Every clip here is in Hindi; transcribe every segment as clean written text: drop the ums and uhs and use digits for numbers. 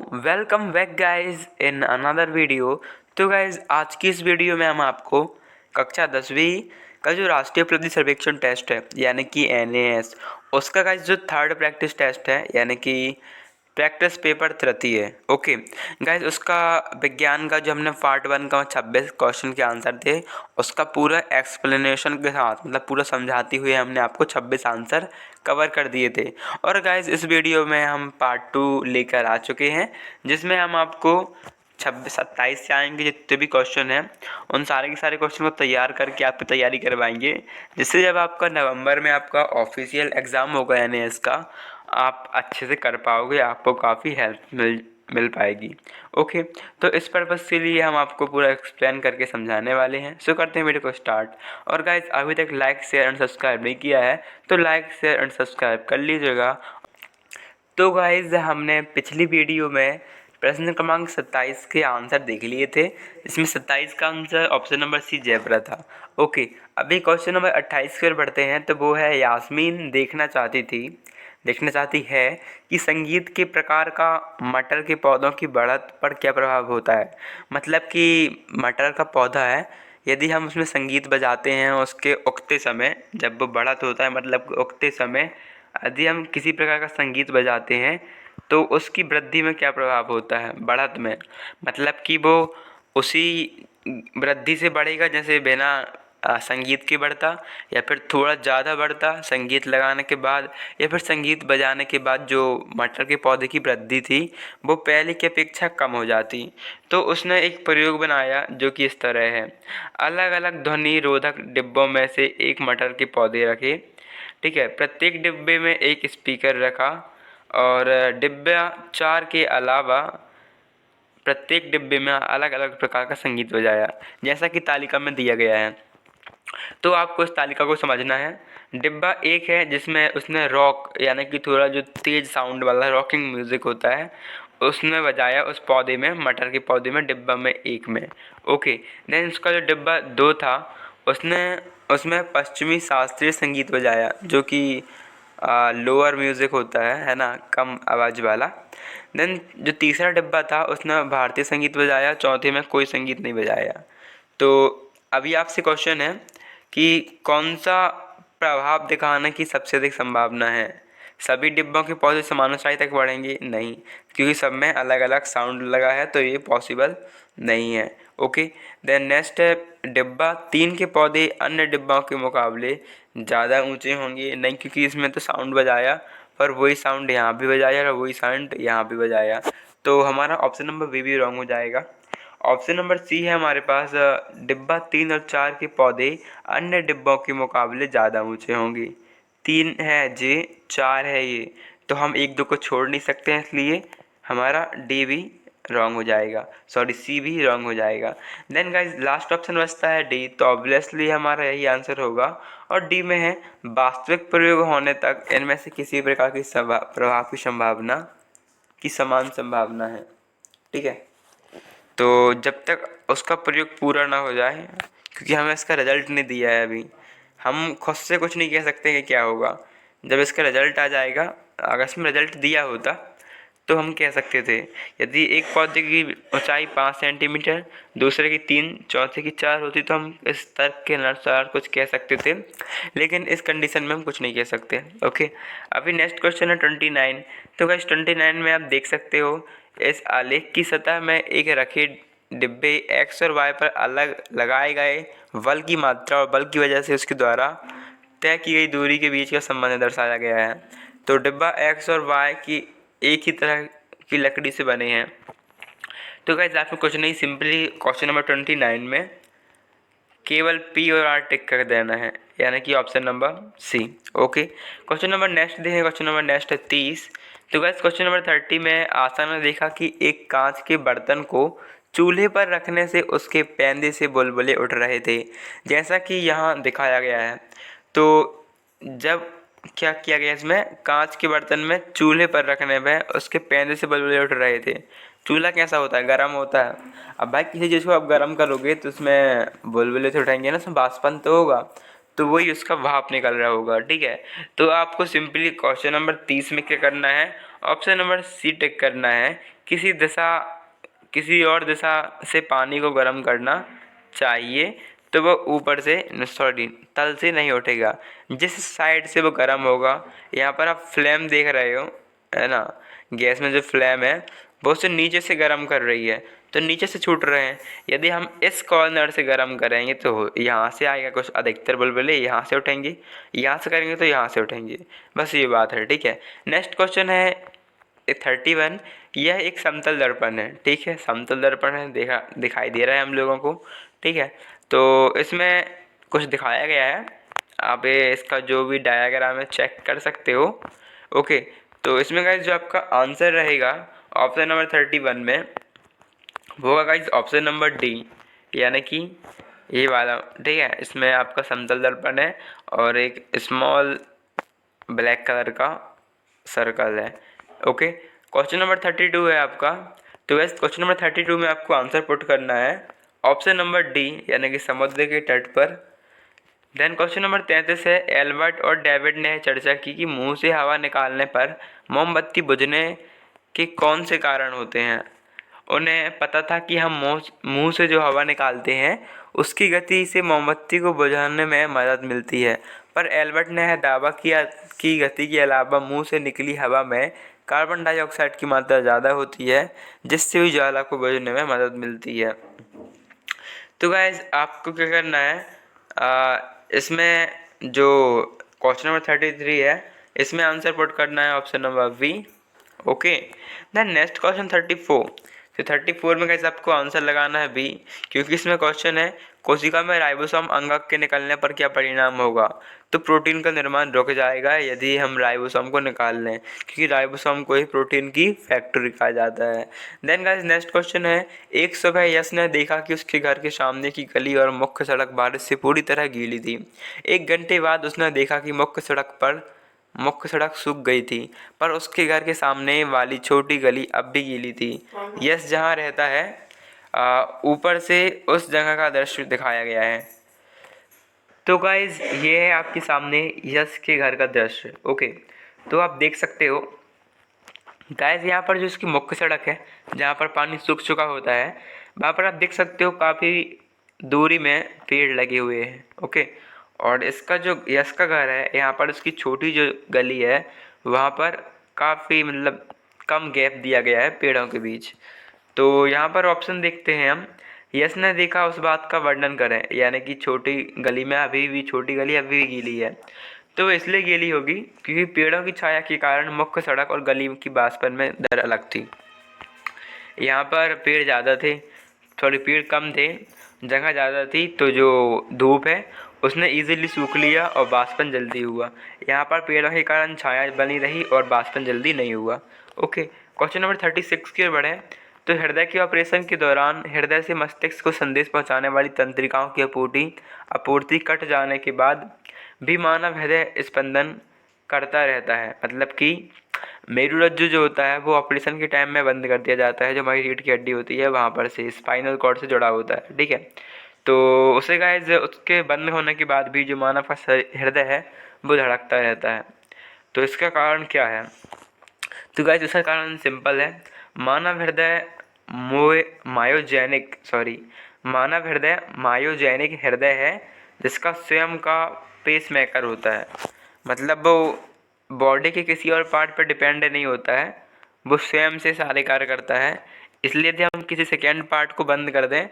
Welcome back guys in another video. तो गाइस आज की इस वीडियो में हम आपको कक्षा 10वीं का जो राष्ट्रीय उपलब्धि सर्वेक्षण टेस्ट है यानी कि NAS उसका गाइस जो थर्ड प्रैक्टिस टेस्ट है यानी कि प्रैक्टिस पेपर तृतीय है। ओके गाइस, उसका विज्ञान का जो हमने पार्ट 1 का 26 क्वेश्चन के आंसर थे उसका पूरा एक्सप्लेनेशन के साथ मतलब पूरा समझाते हुए हमने आपको 26 आंसर कवर कर दिए थे। और गाइस इस वीडियो में हम पार्ट 2 लेकर आ चुके हैं जिसमें हम आपको 26-27 से आएंगे जितने भी क्वेश्चन हैं उन सारे के सारे क्वेश्चन को तैयार करके आपकी तैयारी करवाएंगे, जिससे जब आपका नवंबर में आपका ऑफिशियल एग्ज़ाम होगा NAS का आप अच्छे से कर पाओगे, आपको काफ़ी हेल्प मिल पाएगी। ओके, तो इस पर्पज़ के लिए हम आपको पूरा एक्सप्लेन करके समझाने वाले हैं। सो करते हैं वीडियो को स्टार्ट। और गाइस अभी तक लाइक शेयर एंड सब्सक्राइब नहीं किया है तो लाइक शेयर एंड सब्सक्राइब कर लीजिएगा। तो गाइस हमने पिछली वीडियो में प्रश्न क्रमांक 27 के आंसर देख लिए थे। इसमें 27 का answer option number C Jaipura था। ओके, अभी क्वेश्चन नंबर 28 की ओर बढ़ते हैं। तो वो है यास्मीन देखना चाहती है कि संगीत के प्रकार का मटर के पौधों की बढ़त पर क्या प्रभाव होता है। मतलब कि मटर का पौधा है, यदि हम उसमें संगीत बजाते हैं उसके उगते समय, जब वो बढ़त होता है मतलब उगते समय यदि हम किसी प्रकार का संगीत बजाते हैं तो उसकी वृद्धि में क्या प्रभाव होता है, बढ़त में। मतलब कि वो उसी वृद्धि से बढ़ेगा जैसे बिना संगीत के बढ़ता, या फिर थोड़ा ज़्यादा बढ़ता संगीत लगाने के बाद, या फिर संगीत बजाने के बाद जो मटर के पौधे की वृद्धि थी वो पहले की अपेक्षा कम हो जाती। तो उसने एक प्रयोग बनाया जो कि इस तरह है। अलग अलग ध्वनि रोधक डिब्बों में से एक मटर के पौधे रखे, ठीक है। प्रत्येक डिब्बे में एक स्पीकर रखा और डिब्बा 4 के अलावा प्रत्येक डिब्बे में अलग अलग प्रकार का संगीत बजाया जैसा कि तालिका में दिया गया है। तो आपको इस तालिका को समझना है। डिब्बा 1 है जिसमें उसने रॉक यानी कि थोड़ा जो तेज़ साउंड वाला रॉकिंग म्यूज़िक होता है उसने बजाया उस पौधे में, मटर के पौधे में, डिब्बा में 1 में। ओके, देन उसका जो डिब्बा 2 था उसमें पश्चिमी शास्त्रीय संगीत बजाया जो कि लोअर म्यूज़िक होता है ना, कम आवाज़ वाला। देन जो तीसरा डिब्बा था उसने भारतीय संगीत बजाया, चौथे में कोई संगीत नहीं बजाया। तो अभी आपसे क्वेश्चन है कि कौन सा प्रभाव दिखाने की सबसे अधिक संभावना है। सभी डिब्बों के पौधे समान ऊंचाई तक बढ़ेंगे? नहीं, क्योंकि सब में अलग अलग साउंड लगा है तो ये पॉसिबल नहीं है। ओके, देन नेक्स्ट है डिब्बा 3 के पौधे अन्य डिब्बों के मुकाबले ज़्यादा ऊंचे होंगे? नहीं, क्योंकि इसमें तो साउंड बजाया पर वही साउंड यहाँ भी बजाया और वही साउंड यहाँ भी बजाया। तो हमारा ऑप्शन नंबर बी रॉन्ग हो जाएगा। ऑप्शन नंबर सी है हमारे पास, डिब्बा 3 और 4 के पौधे अन्य डिब्बों के मुकाबले ज़्यादा ऊंचे होंगे। 3 है जे, 4 है ये, तो हम 1-2 को छोड़ नहीं सकते हैं, इसलिए हमारा डी भी रॉन्ग हो जाएगा, सॉरी सी भी रॉन्ग हो जाएगा। देन गाइज लास्ट ऑप्शन बचता है डी, तो ऑब्वियसली हमारा यही आंसर होगा। और डी में है वास्तविक प्रयोग होने तक इनमें से किसी प्रकार की प्रभाव की संभावना की समान संभावना है, ठीक है। तो जब तक उसका प्रयोग पूरा ना हो जाए, क्योंकि हमें इसका रिजल्ट नहीं दिया है अभी, हम खुद से कुछ नहीं कह सकते कि क्या होगा। जब इसका रिजल्ट आ जाएगा, अगर इसमें रिजल्ट दिया होता तो हम कह सकते थे। यदि एक पौधे की ऊंचाई 5 सेंटीमीटर, दूसरे की 3, चौथे की 4 होती तो हम इस तर्क के अनुसार कुछ कह सकते थे, लेकिन इस कंडीशन में हम कुछ नहीं कह सकते। ओके, अभी नेक्स्ट क्वेश्चन है 29। तो गाइस 29 में आप देख सकते हो इस आलेख की सतह में एक रखे डिब्बे एक्स और वाई पर अलग लगाए गए बल की मात्रा और बल की वजह से उसके द्वारा तय की गई दूरी के बीच का संबंध दर्शाया गया है। तो डिब्बा एक्स और वाई की एक ही तरह की लकड़ी से बने हैं। तो गाइस आपको कुछ नहीं, सिंपली क्वेश्चन नंबर 29 में केवल पी और आर टिक कर देना है, यानी कि option number C. Okay, question number next देखें। क्वेश्चन नंबर नेक्स्ट है 30। तो गाइस क्वेश्चन नंबर 30 में आशा ने देखा कि एक कांच के बर्तन को चूल्हे पर रखने से उसके पैंदे से बुलबुले उठ रहे थे, जैसा कि यहाँ दिखाया गया है। तो जब क्या किया गया, इसमें कांच के बर्तन में चूल्हे पर रखने में उसके पैंदे से बुलबुले उठ रहे थे। चूल्हा कैसा होता है, गर्म होता है। अब भाई किसी चीज़ को आप गर्म करोगे तो उसमें बुलबुले तो उठाएंगे ना, उसमें वाष्पन तो होगा, तो वही उसका भाप निकल रहा होगा, ठीक है। तो आपको सिंपली क्वेश्चन नंबर 30 में क्या करना है, ऑप्शन नंबर सी टिक करना है, किसी और दिशा से पानी को गर्म करना चाहिए तो वो ऊपर से तल से नहीं उठेगा, जिस साइड से वो गर्म होगा। यहाँ पर आप फ्लेम देख रहे हो, है ना, गैस में जो फ्लेम है वो उससे नीचे से गर्म कर रही है, तो नीचे से छूट रहे हैं। यदि हम इस कॉर्नर से गर्म करेंगे तो यहाँ से आएगा कुछ, अधिकतर बुलबुले यहाँ से उठेंगे, यहाँ से करेंगे तो यहाँ से उठेंगे। बस ये बात है, ठीक है। नेक्स्ट क्वेश्चन है 31। यह एक समतल दर्पण है, ठीक है, समतल दर्पण है, दिखाई दे रहा है हम लोगों को, ठीक है। तो इसमें कुछ दिखाया गया है, आप इसका जो भी डायग्राम है चेक कर सकते हो। ओके, तो इसमें गाइस जो आपका आंसर रहेगा ऑप्शन नंबर 31 में वो होगा गाइस ऑप्शन नंबर डी, यानी कि ये वाला, ठीक है। इसमें आपका समतल दर्पण है और एक स्मॉल ब्लैक कलर का सर्कल है। ओके, क्वेश्चन नंबर 32 है आपका। तो वैसे क्वेश्चन नंबर 32 में आपको आंसर पुट करना है ऑप्शन नंबर डी, यानी कि समुद्र के तट पर। देन क्वेश्चन नंबर 33 है, एल्बर्ट और डेविड ने चर्चा की कि मुंह से हवा निकालने पर मोमबत्ती बुझने के कौन से कारण होते हैं। उन्हें पता था कि हम मुंह से जो हवा निकालते हैं उसकी गति से मोमबत्ती को बुझाने में मदद मिलती है, पर एल्बर्ट ने यह दावा किया कि गति के अलावा मुंह से निकली हवा में कार्बन डाइऑक्साइड की मात्रा ज़्यादा होती है, जिससे भी ज्वाला को बुझने में मदद मिलती है। तो गाइज आपको क्या करना है, इसमें जो क्वेश्चन नंबर 33 है इसमें आंसर पुट करना है option number B. Okay, then next question 34। तो 34 में कैसे आपको आंसर लगाना है बी, क्योंकि इसमें क्वेश्चन है कोशिका में राइबोसोम अंगक के निकलने पर क्या परिणाम होगा। तो प्रोटीन का निर्माण रुक जाएगा यदि हम राइबोसोम को निकाल लें, क्योंकि राइबोसोम को ही प्रोटीन की फैक्ट्री कहा जाता है। देन गाइस नेक्स्ट क्वेश्चन है, एक सुबह यश ने देखा कि उसके घर के सामने की गली और मुख्य सड़क बारिश से पूरी तरह गीली थी। 1 घंटे बाद उसने देखा कि मुख्य सड़क सूख गई थी, पर उसके घर के सामने वाली छोटी गली अब भी गीली थी। यश जहाँ रहता है ऊपर से उस जगह का दृश्य दिखाया गया है। तो गाइज ये है आपके सामने यश के घर का दृश्य। ओके, तो आप देख सकते हो गाइज यहाँ पर जो इसकी मुख्य सड़क है जहाँ पर पानी सूख चुका होता है, वहाँ पर आप देख सकते हो काफ़ी दूरी में पेड़ लगे हुए हैं। ओके, और इसका जो यश का घर है यहाँ पर उसकी छोटी जो गली है वहाँ पर काफ़ी मतलब कम गैप दिया गया है पेड़ों के बीच। तो यहाँ पर ऑप्शन देखते हैं हम, यश ने देखा उस बात का वर्णन करें, यानी कि छोटी गली में छोटी गली अभी भी गीली है। तो इसलिए गीली होगी क्योंकि पेड़ों की छाया के कारण मुख्य सड़क और गली की बासपन में दर अलग थी। यहाँ पर पेड़ ज़्यादा थे, पेड़ कम थे, जगह ज़्यादा थी, तो जो धूप है उसने इजीली सूख लिया और बाष्पन जल्दी हुआ। यहाँ पर पेड़ों के कारण छाया बनी रही और बाष्पन जल्दी नहीं हुआ। ओके, क्वेश्चन नंबर 36 की ओर बढ़ें। तो हृदय के ऑपरेशन के दौरान हृदय से मस्तिष्क को संदेश पहुँचाने वाली तंत्रिकाओं की आपूर्ति कट जाने के बाद भी मानव हृदय स्पंदन करता रहता है। मतलब कि मेरुरज्जु जो होता है वो ऑपरेशन के टाइम में बंद कर दिया जाता है, जो हमारी रीढ़ की हड्डी होती है वहाँ पर से स्पाइनल कॉर्ड से जुड़ा होता है, ठीक है। तो उसे गाइस उसके बंद होने के बाद भी जो मानव का हृदय है वो धड़कता रहता है। तो इसका कारण क्या है? तो गाइस इसका कारण सिंपल है, मानव हृदय मायोजेनिक हृदय है जिसका स्वयं का पेसमेकर होता है। मतलब वो बॉडी के किसी और पार्ट पर डिपेंड नहीं होता है, वो स्वयं से सारे कार्य करता है। इसलिए यदि हम किसी सेकेंड पार्ट को बंद कर दें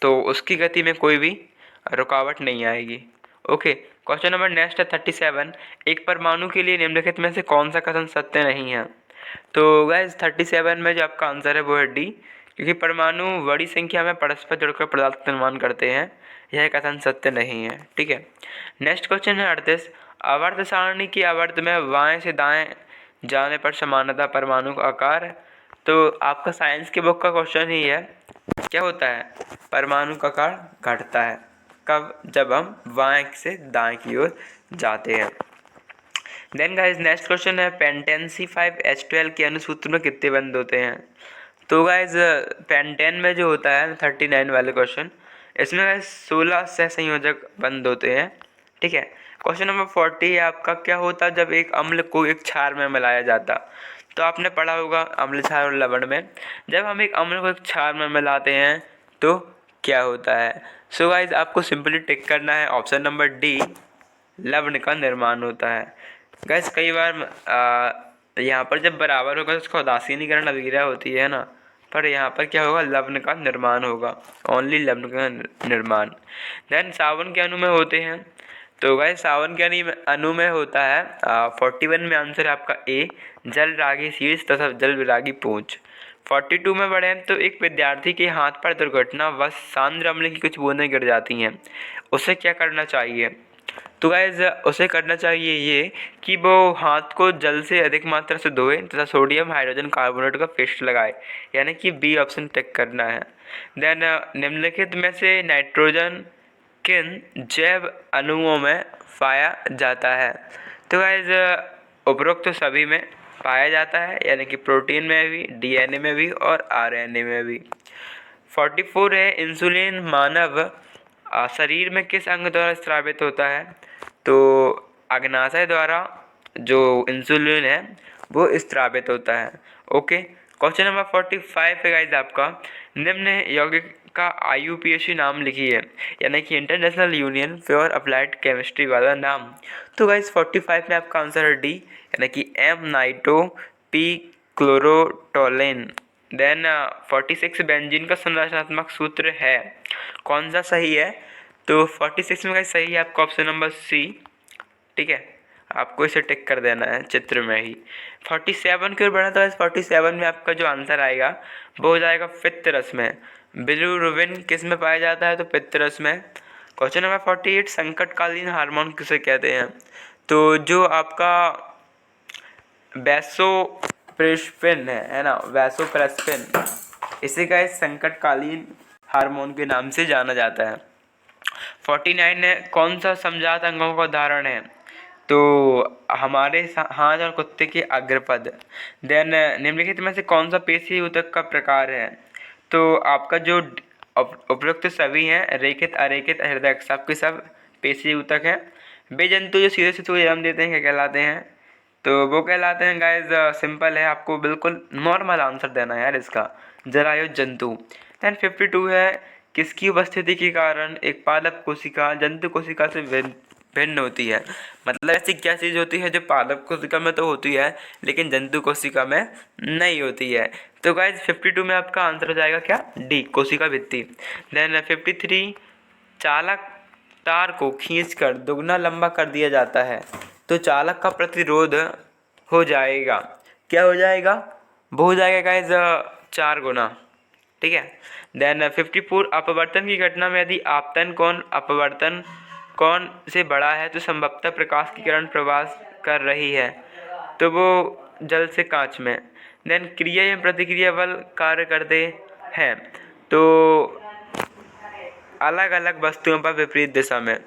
तो उसकी गति में कोई भी रुकावट नहीं आएगी। ओके, क्वेश्चन नंबर नेक्स्ट है 37। एक परमाणु के लिए निम्नलिखित में से कौन सा कथन सत्य नहीं है? तो गाइस 37 में जो आपका आंसर है वो है डी, क्योंकि परमाणु बड़ी संख्या में परस्पर जुड़कर पदार्थ का निर्माण करते हैं, यह कथन सत्य नहीं है, ठीक है। नेक्स्ट क्वेश्चन है 38। आवर्त सारणी की आवर्त में बाएं से दाएं जाने पर समानता परमाणु का आकार। तो आपका साइंस के बुक का क्वेश्चन ही है, क्या होता है? परमाणु का आकार घटता है कब? जब हम बाएं से दाएं की ओर जाते हैं। देन गाइस नेक्स्ट क्वेश्चन है, पेंटेन C5H12 के अनुसूत्र में कितने बंद होते हैं? तो गाइस पेंटेन में जो होता है 39 वाले क्वेश्चन, इसमें गाइस 16 सहसंयोजक बंद होते हैं, ठीक है। क्वेश्चन नंबर 40 है आपका, क्या होता जब एक अम्ल को एक क्षार में मिलाया जाता? तो आपने पढ़ा होगा अम्ल क्षार और लवण में, जब हम एक अम्ल को एक क्षार में मिलाते हैं तो क्या होता है। सो गाइज आपको सिंपली टिक करना है ऑप्शन नंबर डी, लवण का निर्माण होता है। गाइज कई बार यहाँ पर जब बराबर होगा तो उसका उदासीनीकरण अभिक्रिया होती है ना, पर यहाँ पर क्या होगा, लवण का निर्माण होगा, ओनली लवण का निर्माण। देन सावन के अणु में होते हैं, तो गाइस सावन के अणु में होता है 41 में आंसर है आपका ए, जल रागी शीर्ष तथा जल विरागी पूंछ। 42 में बढ़े तो एक विद्यार्थी के हाथ पर दुर्घटना व सांद्र अम्ल की कुछ बूंदें गिर जाती हैं, उसे क्या करना चाहिए। तो गाइज उसे करना चाहिए ये कि वो हाथ को जल से अधिक मात्रा से धोए तथा सोडियम हाइड्रोजन कार्बोनेट का पेस्ट लगाए, यानी कि बी ऑप्शन टिक करना है। देन निम्नलिखित में से नाइट्रोजन किन जैव अणुओं में पाया जाता है। तो गाइज उपरोक्त सभी में पाया जाता है, यानी कि प्रोटीन में भी, डीएनए में भी और आरएनए में भी। 44 है इंसुलिन मानव शरीर में किस अंग द्वारा स्रावित होता है। तो अग्नाशय द्वारा जो इंसुलिन है वो स्रावित होता है। ओके, क्वेश्चन नंबर 45 है गाइज आपका, निम्न यौगिक का IUPAC नाम लिखिए, यानी कि international union for applied chemistry वाला नाम। तो गाइज 45 में आपका आंसर है डी, यानी कि M nitro P chlorotoluene. Then 46 benzene का संरचनात्मक सूत्र है, कौन सा सही है। तो 46 में गाइज सही है आपका ऑप्शन नंबर सी, ठीक है, आपको इसे टिक कर देना है चित्र में ही। 47 की ओर बढ़ा, तो 47 में आपका जो आंसर आएगा वो हो जाएगा पित्त रस में। बिलिरुबिन किस में पाया जाता है, तो पित्त रस में। क्वेश्चन नंबर 48 संकटकालीन हार्मोन किसे कहते हैं। तो जो आपका वैसोप्रेस्पिन है ना, वैसोप्रेस्पिन, इसे का संकटकालीन हार्मोन के नाम से जाना जाता है। 49 है कौन सा समजात अंगों का उदाहरण है। तो हमारे हाथ और कुत्ते के अग्रपद। देन निम्नलिखित में से कौन सा पेशी ऊतक का प्रकार है। तो आपका जो उपरोक्त सभी हैं, रेखित अरेखित हृदय, सब के सब पेशी ऊतक हैं। वे जंतु जो सीधे सीधे जन्म देते हैं क्या कहलाते हैं, तो वो कहलाते हैं गाइज, सिंपल है, आपको बिल्कुल नॉर्मल आंसर देना है यार इसका, जरायुज जंतु। देन 52 है किसकी उपस्थिति के कारण एक पादप कोशिका जंतु कोशिका से भिन्न होती है। मतलब ऐसी क्या चीज़ होती है जो पादप कोशिका में तो होती है लेकिन जंतु कोशिका में नहीं होती है। तो गाइज 52 में आपका आंसर हो जाएगा क्या, डी, कोशिका भित्ति। देन 53 चालक तार को खींचकर दुगना लंबा कर दिया जाता है तो चालक का प्रतिरोध हो जाएगा, क्या हो जाएगा, वो हो जाएगा गाइज 4 गुना, ठीक है। देन 54 अपवर्तन की घटना में यदि आपतन कोण अपवर्तन कोण से बड़ा है तो संभवतः प्रकाश की किरण प्रवास कर रही है, तो वो जल से कांच में। देन क्रिया एवं प्रतिक्रिया बल कार्य करते हैं तो अलग अलग वस्तुओं पर विपरीत दिशा में।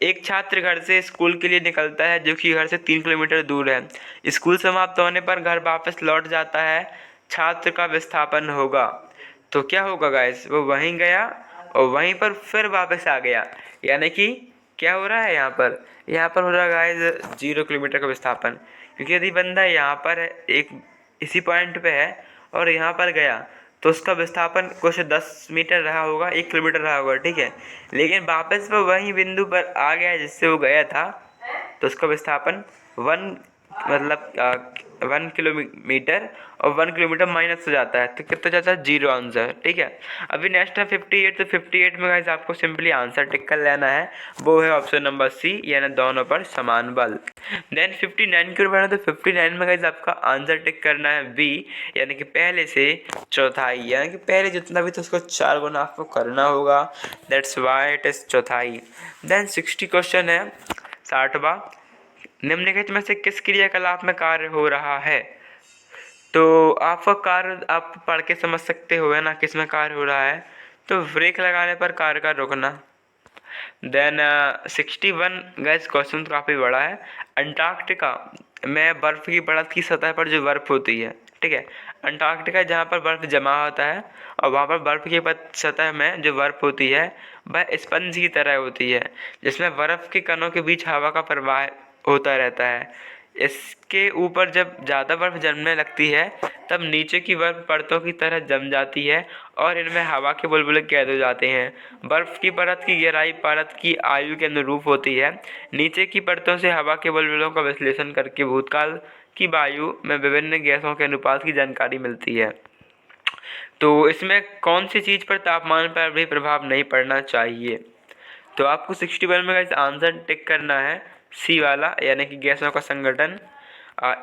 एक छात्र घर से स्कूल के लिए निकलता है जो कि घर से 3 किलोमीटर दूर है। स्कूल समाप्त होने पर घर वापस लौट जाता है, छात्र का विस्थापन होगा, तो क्या होगा गाइस, वो वहीं गया और वहीं पर फिर वापस आ गया, यानी कि क्या हो रहा है यहाँ पर हो रहा है गाइस 0 किलोमीटर का विस्थापन। क्योंकि यदि बंदा यहाँ पर है, एक इसी पॉइंट पे है और यहाँ पर गया तो उसका विस्थापन कुछ 10 मीटर रहा होगा, 1 किलोमीटर रहा होगा, ठीक है। लेकिन वापस वो वही बिंदु पर आ गया जिससे वो गया था, तो उसका विस्थापन 1 किलोमीटर और 1 किलोमीटर माइनस हो जाता है, तो कितना जाता है, 0 आंसर, ठीक है। अभी नेक्स्ट है 58, तो 58 में गाइस आपको सिंपली आंसर टिक कर लेना है, वो है ऑप्शन नंबर सी, यानी दोनों पर समान बल। देन 59 की ओर बढ़ना, तो 59 में गाइस आपका आंसर टिक करना है बी, यानी कि पहले से चौथाई, यानी कि पहले जितना भी था उसको 4 गुना आपको करना होगा, दैट्स वाई इट इज चौथाई। देन 60 क्वेश्चन है 60वां, निम्नलिखित में से किस क्रियाकलाप में कार्य हो रहा है। तो आपका कार्य आप पढ़ के समझ सकते हो है ना, किस में कार्य हो रहा है, तो ब्रेक लगाने पर कार का रुकना। देन 61 गैस क्वेश्चन तो काफ़ी बड़ा है, अंटार्कटिका में बर्फ़ की परत की सतह पर जो बर्फ़ होती है, ठीक है, अंटार्कटिका जहाँ पर बर्फ़ जमा होता है और वहाँ पर बर्फ़ की सतह में जो बर्फ़ होती है वह स्पंज की तरह होती है, जिसमें बर्फ़ के कणों के बीच हवा का प्रवाह होता रहता है। इसके ऊपर जब ज़्यादा बर्फ़ जमने लगती है तब नीचे की बर्फ़ परतों की तरह जम जाती है और इनमें हवा के बुलबुले कैद हो जाते हैं। बर्फ़ की परत की गहराई परत की आयु के अनुरूप होती है। नीचे की परतों से हवा के बुलबुलों का विश्लेषण करके भूतकाल की वायु में विभिन्न गैसों के अनुपात की जानकारी मिलती है। तो इसमें कौन सी चीज़ पर तापमान पर भी प्रभाव नहीं पड़ना चाहिए? तो आपको 61 में गाइस आंसर टिक करना है सी वाला, यानी कि गैसों का संगठन।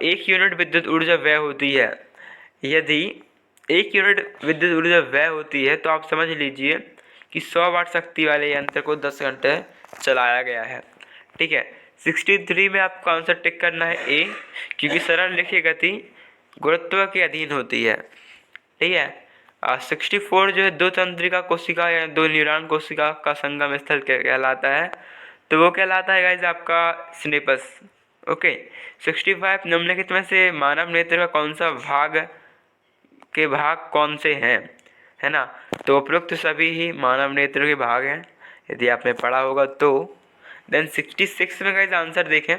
1 यूनिट विद्युत ऊर्जा व्यय होती है। यदि 1 यूनिट विद्युत ऊर्जा व्यय होती है तो आप समझ लीजिए कि 100 वाट शक्ति वाले यंत्र को 10 घंटे चलाया गया है। ठीक है, 63 में आपको आंसर टिक करना है ए, क्योंकि सरल रेखीय गति गुरुत्व के अधीन होती है। ठीक है, 64 जो है दो तंत्रिका कोशिका या दो न्यूरॉन कोशिका का संगम स्थल कहलाता है, तो वो कहलाता है गाइस आपका सिनेपस। ओके, 65 निम्नलिखित में से मानव नेत्र का कौन सा भाग कौन से हैं, है ना? तो उपरोक्त सभी ही मानव नेत्र के भाग हैं, यदि आपने पढ़ा होगा तो। देन 66 में गाइस आंसर देखें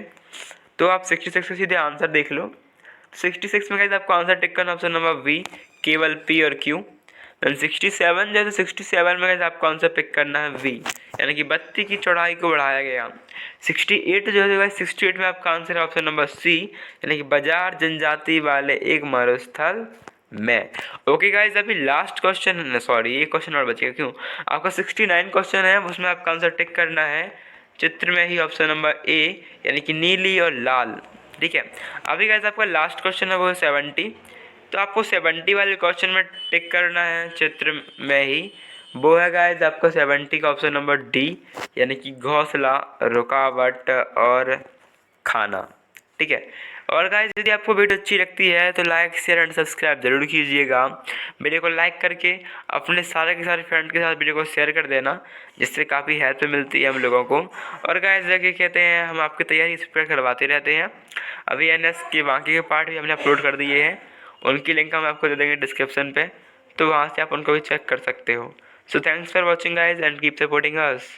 तो आप 66 का सीधे आंसर देख लो। 66 में गाइस आपको आंसर टिक करना ऑप्शन नंबर बी, केवल पी और क्यू। देन 67 जो है 67 में गाइस आपको आंसर पिक करना है वी, यानी कि बत्ती की चौड़ाई को बढ़ाया गया। 68 जो है गाइस 68 में आपका आंसर है ऑप्शन नंबर सी, यानी कि बाजार जनजाति वाले एक मरुस्थल में। ओके गाइस, अभी लास्ट क्वेश्चन, सॉरी ये क्वेश्चन और बचेगा, क्यों? आपका 69 क्वेश्चन है, उसमें आपका आंसर टिक करना है चित्र में ही ऑप्शन नंबर ए, यानी कि नीली और लाल। ठीक है, अभी गाइस आपका लास्ट क्वेश्चन है वो है 70, तो आपको 70 वाले क्वेश्चन में टिक करना है चित्र में ही, वो है गाइस आपका 70 का ऑप्शन नंबर डी, यानी कि घोंसला, रुकावट और खाना। ठीक है, और गाइस यदि आपको वीडियो अच्छी लगती है तो लाइक शेयर एंड सब्सक्राइब जरूर कीजिएगा। वीडियो को लाइक करके अपने सारे के सारे फ्रेंड के साथ वीडियो को शेयर कर देना, जिससे काफ़ी हेल्प मिलती है हम लोगों को। और गाइस क्या कहते हैं, हम आपकी तैयारी स्प्रेड करवाते रहते हैं। अभी एनएस के बाकी के पार्ट भी हमने अपलोड कर दिए हैं, उनकी लिंक हम आपको दे देंगे डिस्क्रिप्शन पे, तो वहाँ से आप उनको भी चेक कर सकते हो। So thanks for watching guys and keep supporting us.